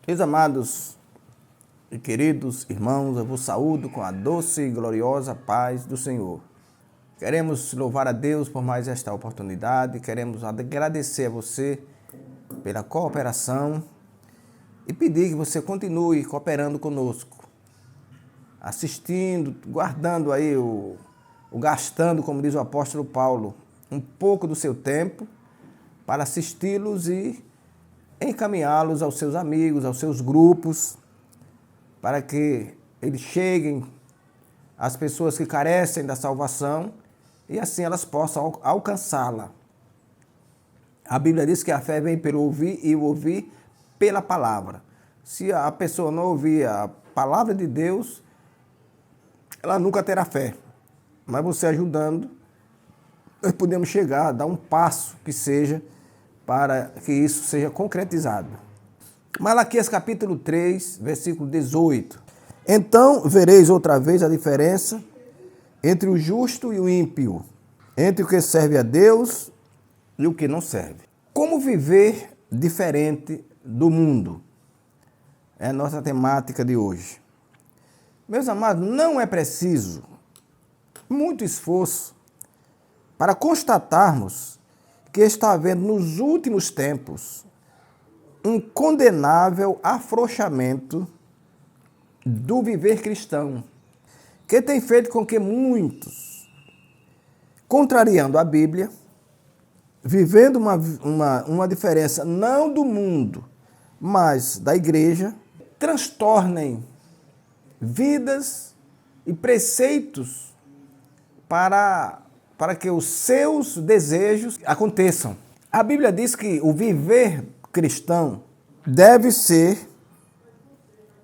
Meus amados e queridos irmãos, eu vos saúdo com a doce e gloriosa paz do Senhor. Queremos louvar a Deus por mais esta oportunidade, queremos agradecer a você pela cooperação e pedir que você continue cooperando conosco, assistindo, guardando aí gastando, como diz o apóstolo Paulo, um pouco do seu tempo para assisti-los e encaminhá-los aos seus amigos, aos seus grupos, para que eles cheguem às pessoas que carecem da salvação e assim elas possam alcançá-la. A Bíblia diz que a fé vem pelo ouvir e o ouvir pela palavra. Se a pessoa não ouvir a palavra de Deus, ela nunca terá fé. Mas você ajudando, nós podemos chegar, dar um passo que seja para que isso seja concretizado. Malaquias capítulo 3, versículo 18. Então vereis outra vez a diferença entre o justo e o ímpio, entre o que serve a Deus e o que não serve. Como viver diferente do mundo? É a nossa temática de hoje. Meus amados, não é preciso muito esforço para constatarmos que está havendo nos últimos tempos um condenável afrouxamento do viver cristão, que tem feito com que muitos, contrariando a Bíblia, vivendo uma diferença não do mundo, mas da igreja, transtornem vidas e preceitos para que os seus desejos aconteçam. A Bíblia diz que o viver cristão deve ser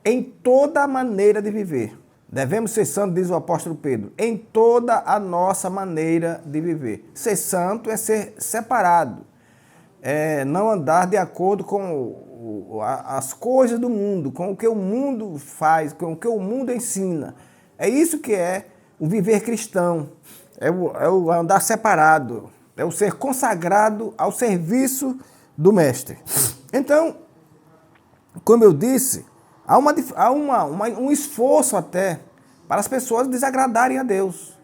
em toda a maneira de viver. Devemos ser santos, diz o apóstolo Pedro, em toda a nossa maneira de viver. Ser santo é ser separado, é não andar de acordo com as coisas do mundo, com o que o mundo faz, com o que o mundo ensina. É isso que é o viver cristão. É o andar separado, é o ser consagrado ao serviço do Mestre. Então, como eu disse, há um esforço até para as pessoas desagradarem a Deus.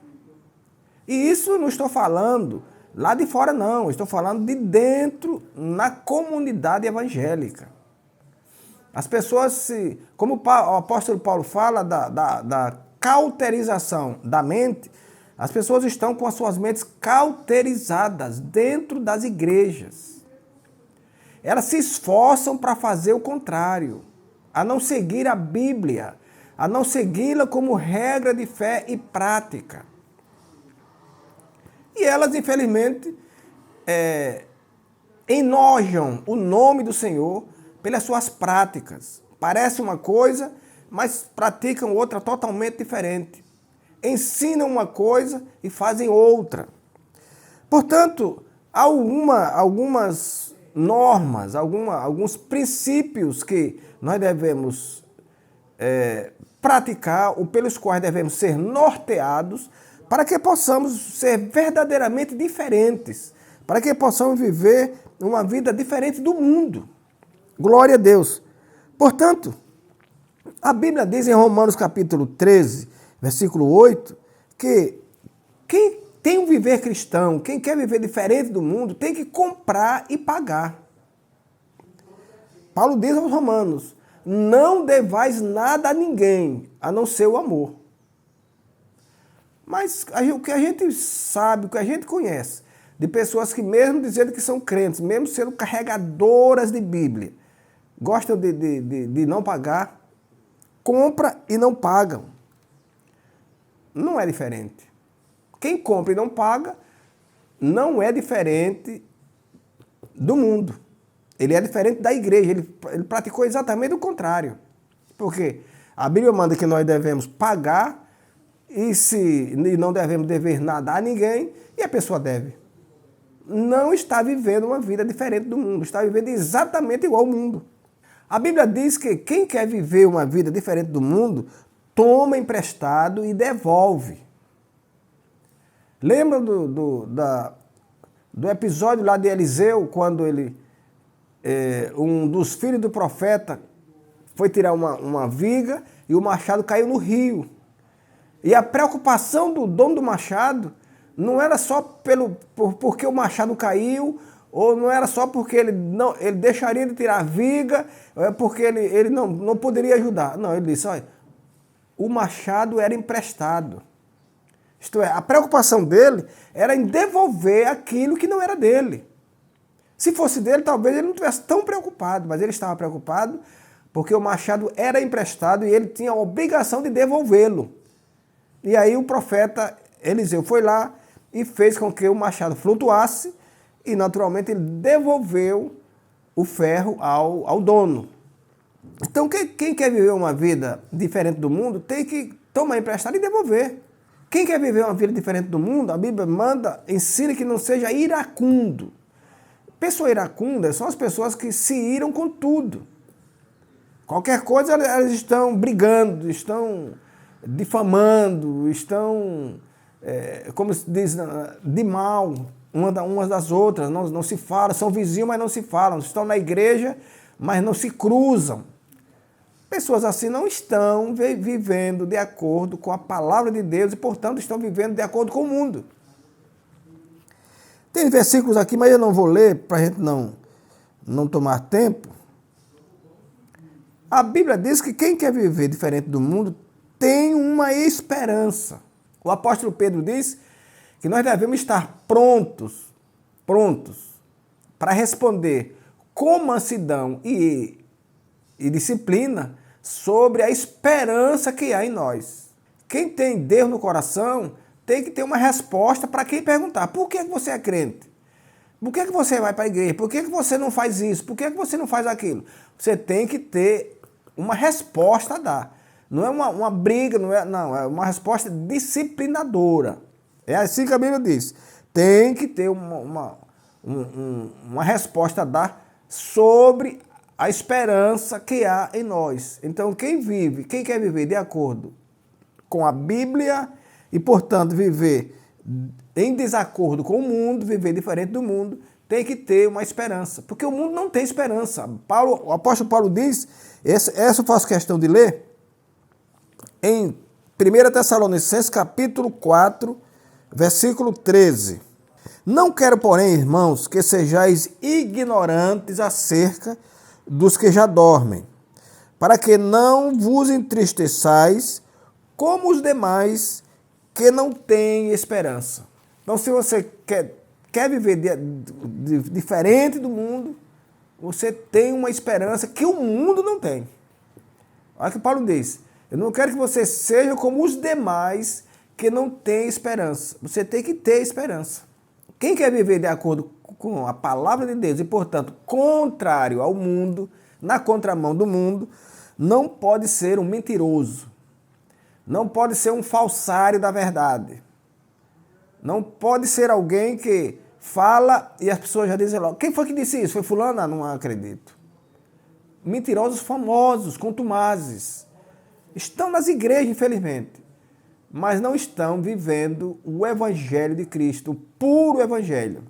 E isso não estou falando lá de fora, não. Estou falando de dentro, na comunidade evangélica. As pessoas, como o apóstolo Paulo fala da cauterização da mente, as pessoas estão com as suas mentes cauterizadas dentro das igrejas. Elas se esforçam para fazer o contrário, a não seguir a Bíblia, a não segui-la como regra de fé e prática. E elas, infelizmente, enojam o nome do Senhor pelas suas práticas. Parece uma coisa, mas praticam outra totalmente diferente. Ensinam uma coisa e fazem outra. Portanto, há algumas normas, alguns princípios que nós devemos praticar, ou pelos quais devemos ser norteados, para que possamos ser verdadeiramente diferentes, para que possamos viver uma vida diferente do mundo. Glória a Deus. Portanto, a Bíblia diz em Romanos capítulo 13, versículo 8, que quem tem um viver cristão, quem quer viver diferente do mundo, tem que comprar e pagar. Paulo diz aos Romanos, não devais nada a ninguém, a não ser o amor. Mas o que a gente sabe, o que a gente conhece, de pessoas que mesmo dizendo que são crentes, mesmo sendo carregadoras de Bíblia, gostam de não pagar, compra e não pagam. Não é diferente. Quem compra e não paga não é diferente do mundo. Ele é diferente da igreja. Ele praticou exatamente o contrário. Porque a Bíblia manda que nós devemos pagar e não devemos dever nada a ninguém, e a pessoa deve. Não está vivendo uma vida diferente do mundo. Está vivendo exatamente igual ao mundo. A Bíblia diz que quem quer viver uma vida diferente do mundo, toma emprestado e devolve. Lembra do episódio lá de Eliseu, quando um dos filhos do profeta foi tirar uma viga e o machado caiu no rio. E a preocupação do dono do machado não era só porque o machado caiu, ou não era só porque ele deixaria de tirar a viga, porque ele não poderia ajudar. Não, ele disse, olha, o machado era emprestado. Isto é, a preocupação dele era em devolver aquilo que não era dele. Se fosse dele, talvez ele não estivesse tão preocupado, mas ele estava preocupado porque o machado era emprestado e ele tinha a obrigação de devolvê-lo. E aí o profeta Eliseu foi lá e fez com que o machado flutuasse e, naturalmente, ele devolveu o ferro ao dono. Então, quem quer viver uma vida diferente do mundo tem que tomar emprestado e devolver. Quem quer viver uma vida diferente do mundo, a Bíblia ensina que não seja iracundo. Pessoa iracunda são as pessoas que se iram com tudo. Qualquer coisa elas estão brigando, estão difamando, estão, como se diz, de mal umas das outras, não se falam, são vizinhos, mas não se falam, estão na igreja, mas não se cruzam. Pessoas assim não estão vivendo de acordo com a palavra de Deus e, portanto, estão vivendo de acordo com o mundo. Tem versículos aqui, mas eu não vou ler para a gente não tomar tempo. A Bíblia diz que quem quer viver diferente do mundo tem uma esperança. O apóstolo Pedro diz que nós devemos estar prontos para responder com mansidão e disciplina sobre a esperança que há em nós. Quem tem Deus no coração tem que ter uma resposta para quem perguntar: por que você é crente? Por que você vai para a igreja? Por que você não faz isso? Por que você não faz aquilo? Você tem que ter uma resposta a dar. Não é uma briga, é uma resposta disciplinadora. É assim que a Bíblia diz. Tem que ter uma resposta a dar sobre a esperança que há em nós. Então, quem quer viver de acordo com a Bíblia e, portanto, viver em desacordo com o mundo, viver diferente do mundo, tem que ter uma esperança. Porque o mundo não tem esperança. O apóstolo Paulo diz, essa eu faço questão de ler, em 1 Tessalonicenses capítulo 4, versículo 13. Não quero, porém, irmãos, que sejais ignorantes acerca dos que já dormem, para que não vos entristeçais como os demais que não têm esperança. Então, se você quer viver diferente do mundo, você tem uma esperança que o mundo não tem. Olha o que Paulo diz. Eu não quero que você seja como os demais que não têm esperança. Você tem que ter esperança. Quem quer viver de acordo com a palavra de Deus e, portanto, contrário ao mundo, na contramão do mundo, não pode ser um mentiroso. Não pode ser um falsário da verdade. Não pode ser alguém que fala e as pessoas já dizem logo: quem foi que disse isso? Foi fulano? Ah, não acredito. Mentirosos famosos, contumazes. Estão nas igrejas, infelizmente, mas não estão vivendo o Evangelho de Cristo, o puro Evangelho.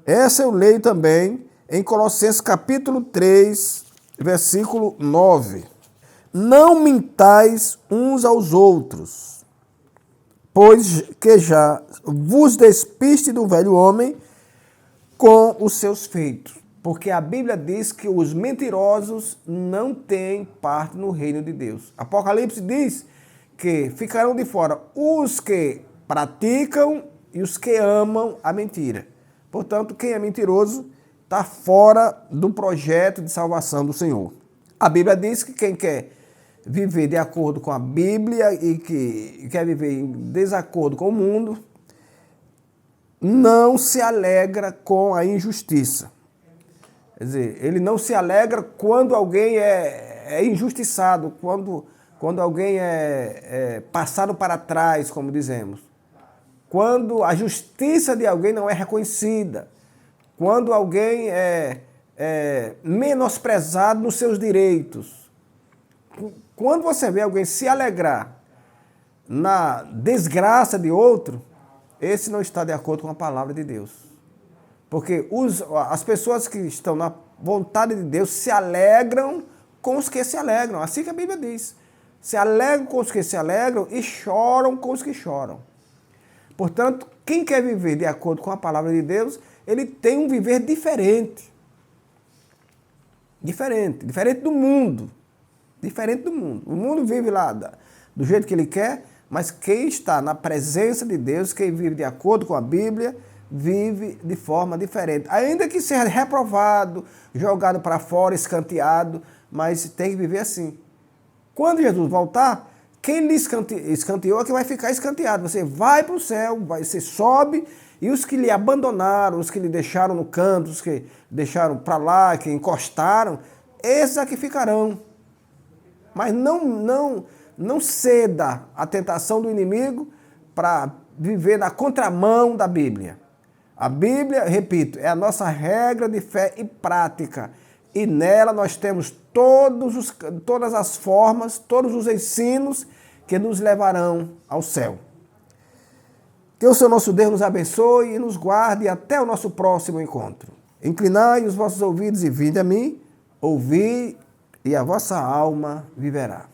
Essa eu leio também em Colossenses capítulo 3, versículo 9. Não mintais uns aos outros, pois que já vos despiste do velho homem com os seus feitos. Porque a Bíblia diz que os mentirosos não têm parte no reino de Deus. Apocalipse diz que ficarão de fora os que praticam e os que amam a mentira. Portanto, quem é mentiroso está fora do projeto de salvação do Senhor. A Bíblia diz que quem quer viver de acordo com a Bíblia e que quer viver em desacordo com o mundo, não se alegra com a injustiça. Quer dizer, ele não se alegra quando alguém é injustiçado, quando alguém é passado para trás, como dizemos. Quando a justiça de alguém não é reconhecida. Quando alguém é menosprezado nos seus direitos. Quando você vê alguém se alegrar na desgraça de outro, esse não está de acordo com a palavra de Deus. Porque as pessoas que estão na vontade de Deus se alegram com os que se alegram. Assim que a Bíblia diz. Se alegram com os que se alegram e choram com os que choram. Portanto, quem quer viver de acordo com a palavra de Deus, ele tem um viver diferente. Diferente do mundo. Diferente do mundo. O mundo vive lá do jeito que ele quer, mas quem está na presença de Deus, quem vive de acordo com a Bíblia, vive de forma diferente. Ainda que seja reprovado, jogado para fora, escanteado, mas tem que viver assim. Quando Jesus voltar, quem lhe escanteou é que vai ficar escanteado. Você vai para o céu, você sobe, e os que lhe abandonaram, os que lhe deixaram no canto, os que deixaram para lá, que encostaram, esses é que ficarão. Mas não ceda à tentação do inimigo para viver na contramão da Bíblia. A Bíblia, repito, é a nossa regra de fé e prática. E nela nós temos todas as formas, todos os ensinos que nos levarão ao céu. Que o Senhor nosso Deus nos abençoe e nos guarde até o nosso próximo encontro. Inclinai os vossos ouvidos e vinde a mim, ouvi e a vossa alma viverá.